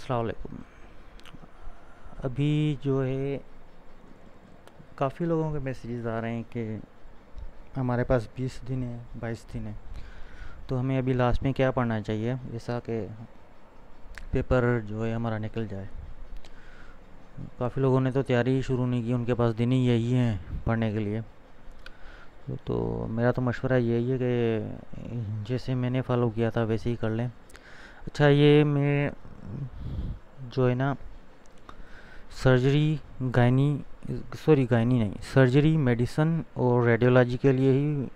अस्सलाम वालेकुम। अभी जो है काफ़ी लोगों के मैसेजेस आ रहे हैं कि हमारे पास 20 दिन है, 22 दिन है, तो हमें अभी लास्ट में क्या पढ़ना चाहिए ऐसा कि पेपर जो है हमारा निकल जाए। काफ़ी लोगों ने तो तैयारी ही शुरू नहीं की, उनके पास दिन ही यही हैं पढ़ने के लिए। तो मेरा तो मशवरा यही है कि जैसे मैंने फ़ॉलो किया था वैसे ही कर लें। अच्छा, ये मैं जो है ना सर्जरी, गायनी सॉरी गायनी नहीं, सर्जरी, मेडिसन और रेडियोलॉजी के लिए ही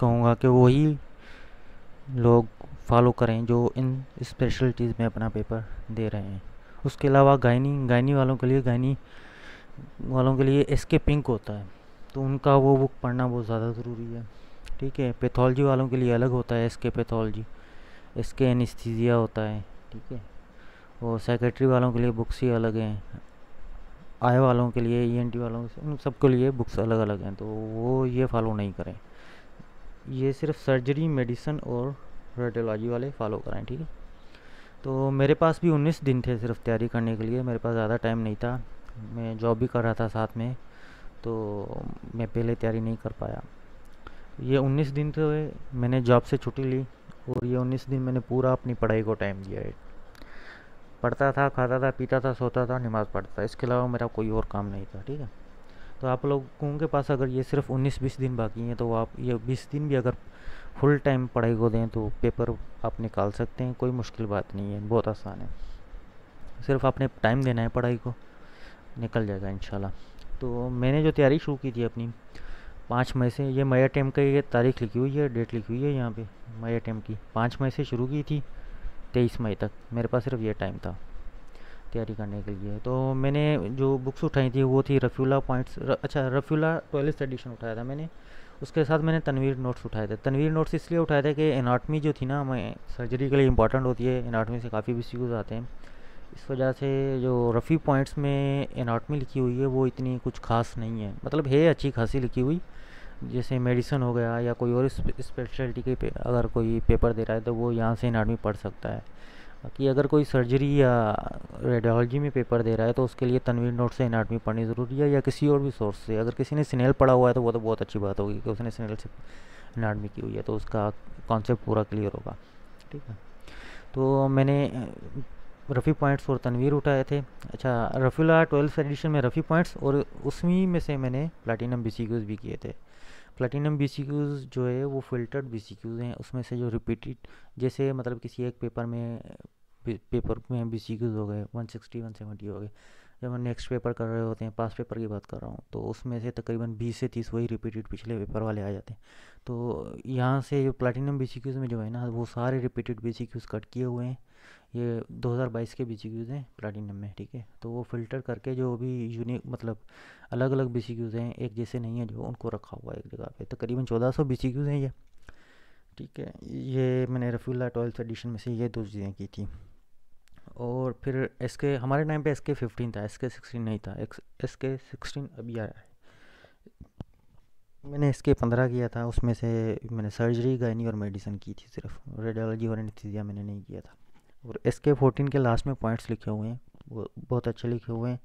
कहूँगा कि वही लोग फॉलो करें जो इन स्पेशलिटीज़ में अपना पेपर दे रहे हैं। उसके अलावा गायनी गायनी वालों के लिए एस के पिंक होता है, तो उनका वो बुक पढ़ना बहुत ज़्यादा ज़रूरी है। ठीक है, पैथोलॉजी वालों के लिए अलग होता है एस के पैथोलॉजी, एस के एनेस्थीसिया होता है। ठीक है, और सेक्रेटरी वालों के लिए बुक्स ही अलग हैं, आय वालों के लिए, ईएनटी वालों के, उन सबके लिए बुक्स अलग अलग हैं, तो वो ये फॉलो नहीं करें। ये सिर्फ सर्जरी, मेडिसन और रेडियोलॉजी वाले फॉलो करें। ठीक है, तो मेरे पास भी 19 दिन थे सिर्फ तैयारी करने के लिए, मेरे पास ज़्यादा टाइम नहीं था, मैं जॉब भी कर रहा था साथ में, तो मैं पहले तैयारी नहीं कर पाया। ये 19 दिन तो मैंने जॉब से छुट्टी ली, और ये 19 दिन मैंने पूरा अपनी पढ़ाई को टाइम दिया है। पढ़ता था, खाता था, पीता था, सोता था, नमाज़ पढ़ता था, इसके अलावा मेरा कोई और काम नहीं था। ठीक है, तो आप लोगों के पास अगर ये सिर्फ 19-20 दिन बाकी हैं, तो आप ये 20 दिन भी अगर फुल टाइम पढ़ाई को दें तो पेपर आप निकाल सकते हैं। कोई मुश्किल बात नहीं है, बहुत आसान है, सिर्फ आपने टाइम देना है पढ़ाई को, निकल जाएगा इंशाल्लाह। तो मैंने जो तैयारी शुरू की थी अपनी 5 मई से, ये मई अटेम्प्ट का ये तारीख लिखी हुई है, डेट लिखी हुई है यहाँ पे, मई अटेम्प्ट की 5 मई से शुरू की थी 23 मई तक, मेरे पास सिर्फ ये टाइम था तैयारी करने के लिए। तो मैंने जो बुक्स उठाई थी वो थी रफ़ीउल्लाह पॉइंट्स, अच्छा रफ़ीउल्लाह 12th एडिशन उठाया था मैंने, उसके साथ मैंने तनवीर नोट्स उठाए थे। तनवीर नोट्स इसलिए उठाए थे कि एनाटमी जो थी ना, मैं सर्जरी के लिए इंपॉर्टेंट होती है, एनाटमी से काफ़ी विषय आते हैं, इस वजह से जो रफ़ी पॉइंट्स में एनाटमी लिखी हुई है वो इतनी कुछ खास नहीं है, मतलब है अच्छी खासी लिखी हुई। जैसे मेडिसिन हो गया या कोई और स्पेशलिटी के अगर कोई पेपर दे रहा है तो वो यहाँ से एनाटमी पढ़ सकता है। बाकी अगर कोई सर्जरी या रेडियोलॉजी में पेपर दे रहा है तो उसके लिए तनवीर नोट से एनाटमी पढ़नी ज़रूरी है, या किसी और भी सोर्स से। अगर किसी ने स्नेल पढ़ा हुआ है तो वो तो बहुत अच्छी बात होगी कि उसने स्नेल से एनाटमी की हुई है, तो उसका कॉन्सेप्ट पूरा क्लियर होगा। ठीक है, तो मैंने रफ़ी पॉइंट्स और तनवीर उठाए थे। अच्छा, रफ़ीउल्लाह 12th एडिशन में रफ़ी पॉइंट्स, और उसमें में से मैंने प्लैटिनम बीसीक्यूज़ भी किए थे। प्लैटिनम बीसीक्यूज़ जो है वो फिल्टर्ड बीसीक्यूज़ हैं, उसमें से जो रिपीटेड, जैसे मतलब किसी एक पेपर में बीसीक्यूज़ हो गए 160 170 हो गए, जब हम नेक्स्ट पेपर कर रहे होते हैं, पास पेपर की बात कर रहा हूँ, तो उसमें से तकरीबन 20 से 30 वही रिपीटेड पिछले पेपर वाले आ जाते हैं। तो यहाँ से जो प्लैटिनम बीसीक्यूज़ में जो है ना, वो सारे रिपीटेड बीसीक्यूज़ कट किए हुए हैं। ये 2022 के बीसीक्यूज़ हैं प्लैटिनम में। ठीक है, तो वो फ़िल्टर करके जो भी यूनिक, मतलब अलग अलग बीसीक्यूज़ हैं, एक जैसे नहीं है, जो उनको रखा हुआ है एक जगह पे। तकरीबन 1400 बीसीक्यूज़ हैं ये। ठीक है, ये मैंने रफ़ीउल्लाह 12th एडिशन में से ये दो चीज़ें की थी। और फिर इसके हमारे टाइम पे SK 15 था, SK 16 नहीं था, SK 16 अभी आया है। मैंने SK 15 किया था, उसमें से मैंने सर्जरी, गायनी और मेडिसिन की थी सिर्फ, रेडियोलॉजी और एनेस्थीसिया मैंने नहीं किया था। और SK 14 के लास्ट में पॉइंट्स लिखे हुए हैं, वो बहुत अच्छे लिखे हुए हैं।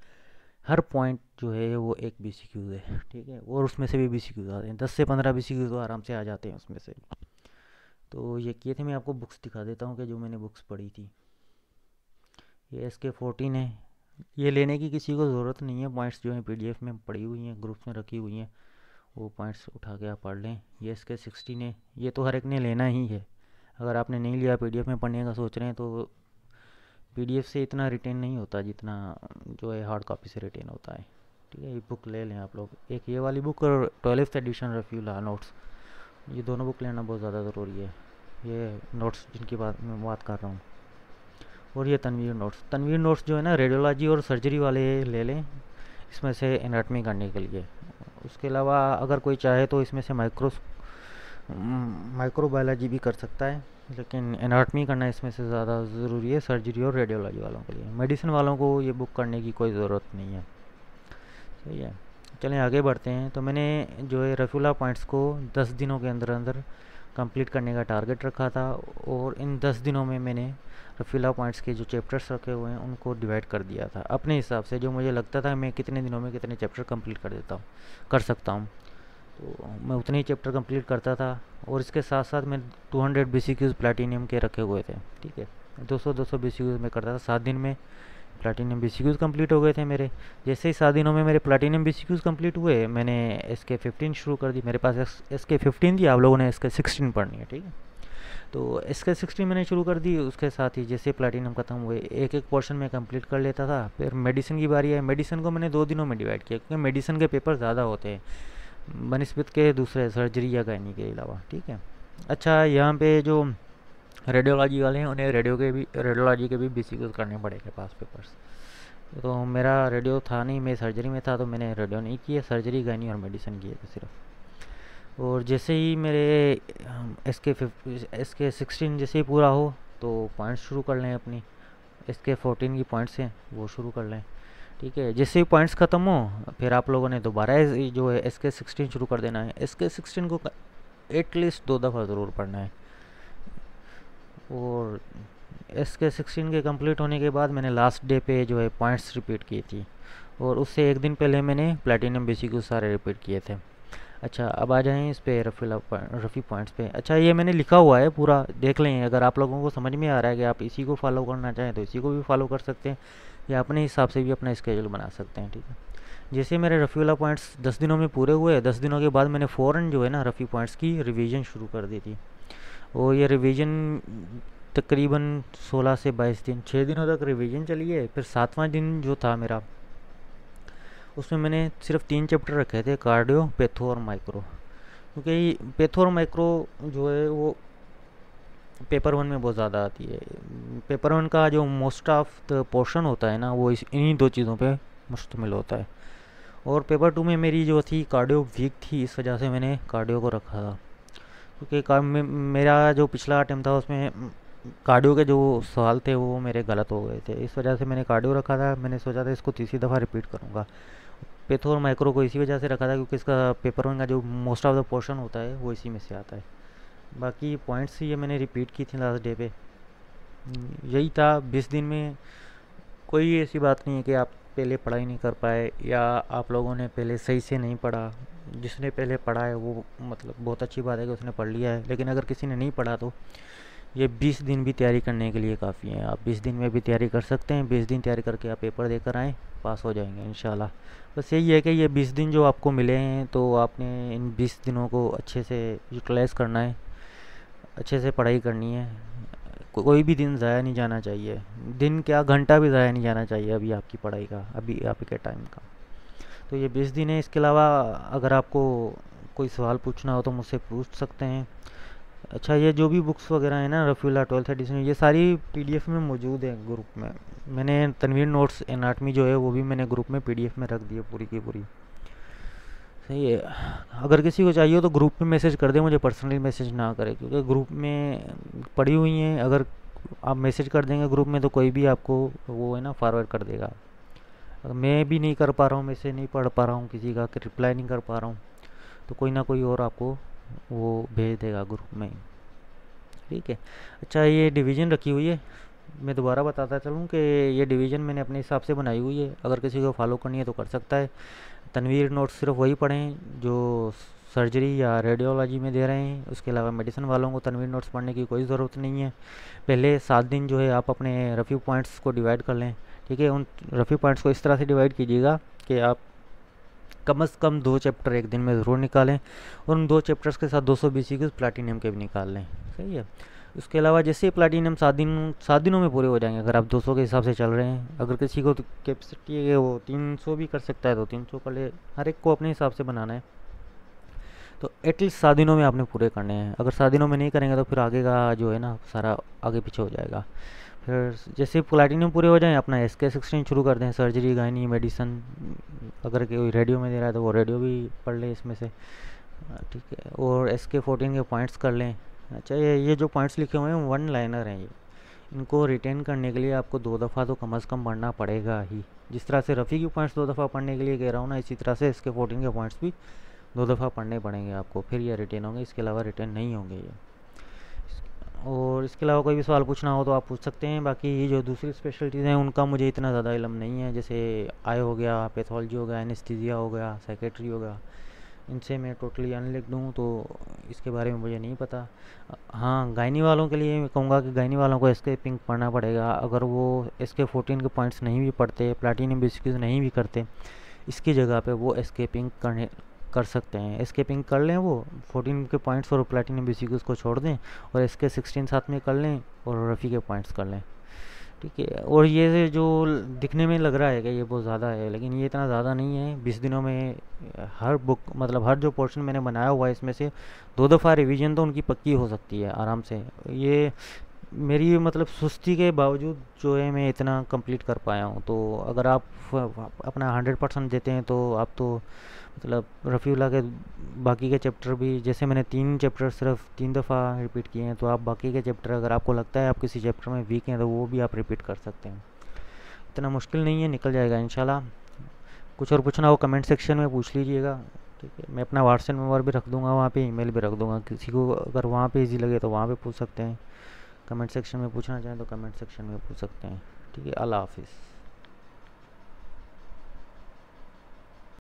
हर पॉइंट जो है वो एक BCQ है। ठीक है, और उसमें से भी BCQ आते हैं, 10 से 15 BCQ तो आराम से आ जाते हैं उसमें से। तो ये किए थे, मैं आपको बुक्स दिखा देता हूँ कि जो मैंने बुक्स पढ़ी थी। ये SK 14 है, ये लेने की किसी को ज़रूरत नहीं है, पॉइंट्स जो हैं PDF में पड़ी हुई हैं, ग्रुप्स में रखी हुई हैं, वो पॉइंट्स उठा के आप पढ़ लें। ये SK 16 है, ये तो हर एक ने लेना ही है। अगर आपने नहीं लिया, PDF में पढ़ने का सोच रहे हैं, तो PDF से इतना रिटेन नहीं होता जितना जो है हार्ड कॉपी से रिटेन होता है। ठीक है, ये बुक ले लें आप लोग, एक ये वाली बुक और 12th एडिशन रफ़ीउल्लाह नोट्स, ये दोनों बुक लेना बहुत ज़्यादा ज़रूरी है। ये नोट्स जिनकी बात कर रहा हूँ, और ये तनवीर नोट्स जो है ना, रेडियोलॉजी और सर्जरी वाले ले लें, इसमें से एनाटमी करने के लिए। उसके अलावा अगर कोई चाहे तो इसमें से माइक्रोबायोलॉजी भी कर सकता है, लेकिन एनाटमी करना इसमें से ज़्यादा ज़रूरी है सर्जरी और रेडियोलॉजी वालों के लिए। मेडिसिन वालों को ये बुक करने की कोई ज़रूरत नहीं है। सही है, चलें आगे बढ़ते हैं। तो मैंने जो है रफ़ीउल्लाह पॉइंट्स को 10 दिनों के अंदर अंदर कंप्लीट करने का टारगेट रखा था, और इन 10 दिनों में मैंने रफीला पॉइंट्स के जो चैप्टर्स रखे हुए हैं उनको डिवाइड कर दिया था अपने हिसाब से, जो मुझे लगता था मैं कितने दिनों में कितने चैप्टर कंप्लीट कर सकता हूँ। तो मैं उतने ही चैप्टर कंप्लीट करता था। और इसके साथ साथ मैं 200 BCQs प्लैटिनियम के रखे हुए थे, ठीक है। 200 BCQs में करता था, 7 दिन में प्लैटिनियम BCQs कंप्लीट हो गए थे मेरे। जैसे ही 7 दिनों में मेरे प्लैटिनियम BCQs कंप्लीट हुए, मैंने SK15 शुरू कर दी। मेरे पास SK15 थी, आप लोगों ने SK16 पढ़नी है, ठीक है। तो SK16 मैंने शुरू कर दी। उसके साथ ही जैसे प्लैटिनम ख़त्म हुए, एक एक पोर्शन में कंप्लीट कर लेता था। फिर मेडिसिन की बारी है। मेडिसिन को मैंने 2 दिनों में डिवाइड किया, क्योंकि मेडिसिन के पेपर ज़्यादा होते हैं बनिस्पत के दूसरे सर्जरी या गायनी के अलावा, ठीक है। अच्छा, यहाँ पे जो रेडियोलॉजी वाले हैं उन्हें रेडियोलॉजी के भी BCQs करने पड़ेंगे पास पेपर्स। तो मेरा रेडियो था नहीं, मैं सर्जरी में था, तो मैंने रेडियो नहीं किया, सर्जरी गायनी और मेडिसिन किए थे सिर्फ। और जैसे ही मेरे SK16 जैसे ही पूरा हो तो पॉइंट्स शुरू कर लें अपनी। SK14 की पॉइंट्स हैं वो शुरू कर लें, ठीक है। जैसे ही पॉइंट्स ख़त्म हो फिर आप लोगों ने दोबारा जो है SK16 शुरू कर देना है। SK16 को एटलीस्ट 2 दफ़ा ज़रूर पढ़ना है। और SK16 के कंप्लीट होने के बाद मैंने लास्ट डे पे जो है पॉइंट्स रिपीट की थी, और उससे एक दिन पहले मैंने प्लैटिनम BCQ सारे रिपीट किए थे। अच्छा, अब आ जाएं इस पे रफ़ी पॉइंट्स पे। अच्छा, ये मैंने लिखा हुआ है पूरा, देख लें। अगर आप लोगों को समझ में आ रहा है कि आप इसी को फॉलो करना चाहें तो इसी को भी फॉलो कर सकते हैं, या अपने हिसाब से भी अपना स्केड्यूल बना सकते हैं, ठीक है। जैसे मेरे रफ़ी पॉइंट्स 10 दिनों में पूरे हुए, 10 दिनों के बाद मैंने फ़ौरन जो है ना रफ़ी पॉइंट्स की रिवीजन शुरू कर दी थी। और ये रिवीजन तकरीबन 16 से 22 दिन, 6 दिनों तक रिवीजन चली है। फिर 7वां दिन जो था मेरा, उसमें मैंने सिर्फ 3 चैप्टर रखे थे, कार्डियो, पैथो और माइक्रो। क्योंकि पैथो और माइक्रो जो है वो पेपर 1 में बहुत ज़्यादा आती है। पेपर 1 का जो मोस्ट ऑफ द पोर्शन होता है ना, वो इन्हीं 2 चीज़ों पे मुश्तमिल होता है। और पेपर 2 में मेरी जो थी कार्डियो वीक थी, इस वजह से मैंने कार्डियो को रखा था। क्योंकि मेरा जो पिछला अटेम्प्ट था उसमें कार्डियो के जो सवाल थे वो मेरे गलत हो गए थे, इस वजह से मैंने कार्डियो रखा था। मैंने सोचा था इसको तीसरी दफ़ा रिपीट करूँगा। पैथो और माइक्रो को इसी वजह से रखा था क्योंकि इसका पेपर 1 का जो मोस्ट ऑफ द पोर्शन होता है वो इसी में से आता है। बाकी पॉइंट्स ये मैंने रिपीट की थी लास्ट डे पे। यही था 20 दिन में। कोई ऐसी बात नहीं है कि आप पहले पढ़ाई नहीं कर पाए या आप लोगों ने पहले सही से नहीं पढ़ा। जिसने पहले पढ़ा है वो मतलब बहुत अच्छी बात है कि उसने पढ़ लिया है, लेकिन अगर किसी ने नहीं पढ़ा तो ये 20 दिन भी तैयारी करने के लिए काफ़ी है। आप 20 दिन में भी तैयारी कर सकते हैं। 20 दिन तैयारी करके आप पेपर देकर आएँ, पास हो जाएंगे इंशाल्लाह। बस यही है कि ये 20 दिन जो आपको मिले हैं तो आपने इन 20 दिनों को अच्छे से यूटिलाइज़ करना है, अच्छे से पढ़ाई करनी है। कोई भी दिन ज़ाया नहीं जाना चाहिए, दिन क्या घंटा भी ज़ाया नहीं जाना चाहिए अभी आपकी पढ़ाई का, अभी आपके टाइम का। तो ये 20 दिन है। इसके अलावा अगर आपको कोई सवाल पूछना हो तो मुझसे पूछ सकते हैं। अच्छा, ये जो भी बुक्स वगैरह है ना रफ़ीउल्लाह 12th एडिशन, ये सारी PDF में मौजूद है ग्रुप में। मैंने तनवीर नोट्स एनाटमी जो है वो भी मैंने ग्रुप में PDF में रख दी है पूरी की पूरी, सही है। अगर किसी को चाहिए तो ग्रुप में मैसेज कर दे, मुझे पर्सनली मैसेज ना करे, क्योंकि ग्रुप में पड़ी हुई हैं। अगर आप मैसेज कर देंगे ग्रुप में तो कोई भी आपको वो है ना फॉरवर्ड कर देगा। अगर मैं भी नहीं कर पा रहा हूँ, मैसेज नहीं पढ़ पा रहा हूँ किसी का, रिप्लाई नहीं कर पा रहा हूँ, तो कोई ना कोई और आपको वो भेज देगा ग्रुप में, ठीक है। अच्छा, ये डिवीज़न रखी हुई है। मैं दोबारा बताता चलूँ कि ये डिवीज़न मैंने अपने हिसाब से बनाई हुई है। अगर किसी को फॉलो करनी है तो कर सकता है। तनवीर नोट्स सिर्फ वही पढ़ें जो सर्जरी या रेडियोलॉजी में दे रहे हैं। उसके अलावा मेडिसिन वालों को तनवीर नोट्स पढ़ने की कोई ज़रूरत नहीं है। पहले 7 दिन जो है आप अपने रफ़ी पॉइंट्स को डिवाइड कर लें, ठीक है। उन रफ़ी पॉइंट्स को इस तरह से डिवाइड कीजिएगा कि आप कम से कम 2 चैप्टर एक दिन में ज़रूर निकालें, और उन 2 चैप्टर्स के साथ 200 BCQs प्लैटिनम के भी निकाल लें, सही है। उसके अलावा जैसे प्लैटिनम 7 दिनों में पूरे हो जाएंगे अगर आप 200 के हिसाब से चल रहे हैं। अगर किसी को कैपेसिटी है वो 300 भी कर सकता है तो 300 कर ले, हर एक को अपने हिसाब से बनाना है। तो एटलीस्ट 7 दिनों में आपने पूरे करने हैं। अगर 7 दिनों में नहीं करेंगे तो फिर आगे का जो है ना सारा आगे पीछे हो जाएगा। फिर जैसे प्लैटिनम पूरे हो जाएं अपना SK16 शुरू कर दें, सर्जरी गायनी मेडिसन। अगर कोई रेडियो में दे रहा है तो वो रेडियो भी पढ़ ले इसमें से, ठीक है। और SK14 के पॉइंट्स कर लें। अच्छा, ये जो पॉइंट्स लिखे हुए हैं 1 लाइनर हैं, ये इनको रिटेन करने के लिए आपको 2 दफ़ा तो कम से कम पढ़ना पड़ेगा ही। जिस तरह से रफ़ी के पॉइंट्स 2 दफ़ा पढ़ने के लिए कह रहा हूँ ना, इसी तरह से SK14 के पॉइंट्स भी 2 दफ़ा पढ़ने पड़ेंगे आपको, फिर ये रिटेन होंगे। इसके अलावा रिटेन नहीं होंगे ये। और इसके अलावा कोई भी सवाल पूछना हो तो आप पूछ सकते हैं। बाकी ये जो दूसरी स्पेशलिटीज़ हैं उनका मुझे इतना ज़्यादा इल्म नहीं है, जैसे आई हो गया, पैथोलॉजी हो गया, एनेस्थीसिया हो गया, साइकेट्री हो गया, इनसे मैं टोटली अनलिंक्ड हूँ, तो इसके बारे में मुझे नहीं पता। हाँ, गायनी वालों के लिए मैं कहूँगा कि गायनी वालों को एसके पिंक पढ़ना पड़ेगा। अगर वो SK14 के पॉइंट्स नहीं भी पढ़ते, प्लैटिनम बेसिक्स नहीं भी करते, इसकी जगह पे वो एस्केपिंग कर सकते हैं। एस्केपिंग कर लें, वो 14 के पॉइंट्स और प्लैटिनम बेसिक्स को छोड़ दें, और SK16 साथ में कर लें और रफ़ी के पॉइंट्स कर लें, ठीक है। और ये जो दिखने में लग रहा है कि ये बहुत ज़्यादा है, लेकिन ये इतना ज़्यादा नहीं है। 20 दिनों में हर बुक मतलब हर जो पोर्शन मैंने बनाया हुआ है इसमें से 2 दफ़ा रिवीजन तो उनकी पक्की हो सकती है आराम से। ये मेरी मतलब सुस्ती के बावजूद जो है मैं इतना कंप्लीट कर पाया हूँ। तो अगर आप अपना 100% देते हैं तो आप तो मतलब रफ़ीउल्लाह के बाकी के चैप्टर भी, जैसे मैंने 3 चैप्टर सिर्फ 3 दफ़ा रिपीट किए हैं, तो आप बाकी के चैप्टर अगर आपको लगता है आप किसी चैप्टर में वीक हैं तो वो भी आप रिपीट कर सकते हैं। इतना मुश्किल नहीं है, निकल जाएगा इंशाल्लाह। कुछ और पूछना हो कमेंट सेक्शन में पूछ लीजिएगा, ठीक है। मैं अपना व्हाट्सएप नंबर भी रख दूंगा वहाँ पे, ईमेल भी रख दूंगा, किसी को अगर वहाँ पे इजी लगे तो वहाँ पे पूछ सकते हैं। कमेंट सेक्शन में पूछना चाहें तो कमेंट सेक्शन में पूछ सकते हैं, ठीक है। अल्लाह हाफिज़।